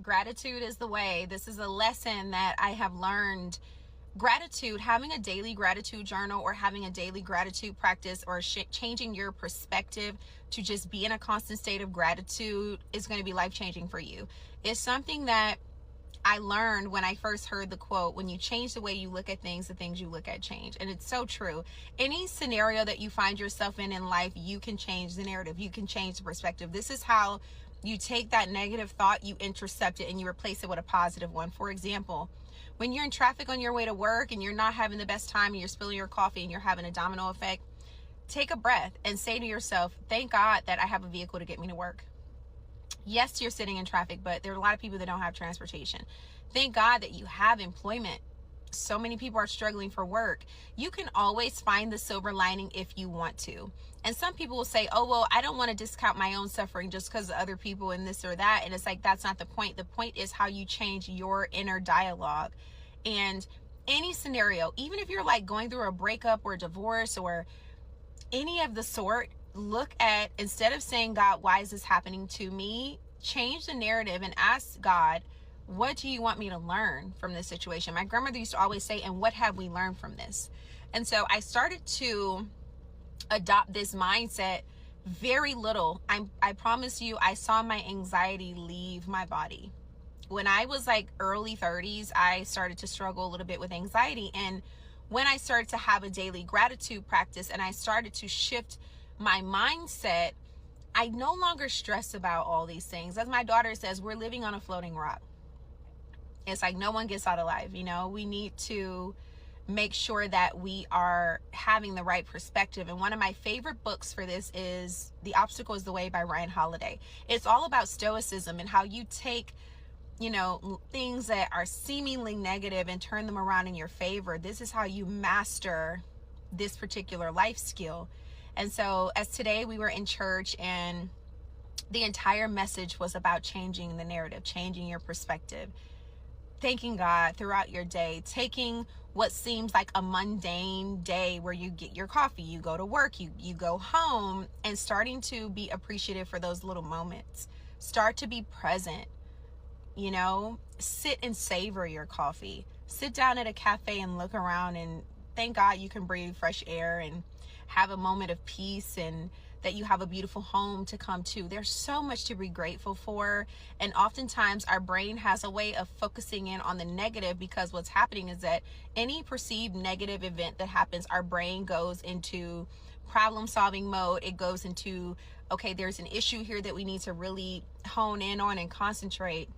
Gratitude is the way. This is a lesson that I have learned. Gratitude, having a daily gratitude journal or having a daily gratitude practice or changing your perspective to just be in a constant state of gratitude is going to be life-changing for you. It's something that I learned when I first heard the quote, when you change the way you look at things, the things you look at change. And it's so true. Any scenario that you find yourself in life, you can change the narrative. You can change the perspective. This is how you take that negative thought, you intercept it, and you replace it with a positive one. For example, when you're in traffic on your way to work and you're not having the best time and you're spilling your coffee and you're having a domino effect, take a breath and say to yourself, thank God that I have a vehicle to get me to work. Yes, you're sitting in traffic, but there are a lot of people that don't have transportation. Thank God that you have employment. So many people are struggling for work. You can always find the silver lining if you want to. And some people will say, oh, well, I don't want to discount my own suffering just because of other people and this or that. And it's like, that's not the point. The point is how you change your inner dialogue. And any scenario, even if you're like going through a breakup or a divorce or any of the sort, look at, instead of saying, God, why is this happening to me? Change the narrative and ask God, what do you want me to learn from this situation? My grandmother used to always say, and what have we learned from this? And so I started to adopt this mindset very little. I promise you, I saw my anxiety leave my body. When I was like early 30s, I started to struggle a little bit with anxiety. And when I started to have a daily gratitude practice and I started to shift my mindset, I no longer stress about all these things. As my daughter says, we're living on a floating rock. It's like no one gets out alive. We need to make sure that we are having the right perspective. And one of my favorite books for this is The Obstacle is the Way by Ryan Holiday. It's all about stoicism and how you take things that are seemingly negative and turn them around in your favor. This is how you master this particular life skill. And so as today we were in church and the entire message was about changing the narrative, changing your perspective, thanking God throughout your day, taking what seems like a mundane day where you get your coffee, you go to work, you go home, and starting to be appreciative for those little moments. Start to be present. Sit and savor your coffee. Sit down at a cafe and look around and thank God you can breathe fresh air and have a moment of peace and that you have a beautiful home to come to. There's so much to be grateful for. And oftentimes our brain has a way of focusing in on the negative because what's happening is that any perceived negative event that happens, our brain goes into problem solving mode. It goes into, okay, there's an issue here that we need to really hone in on and concentrate.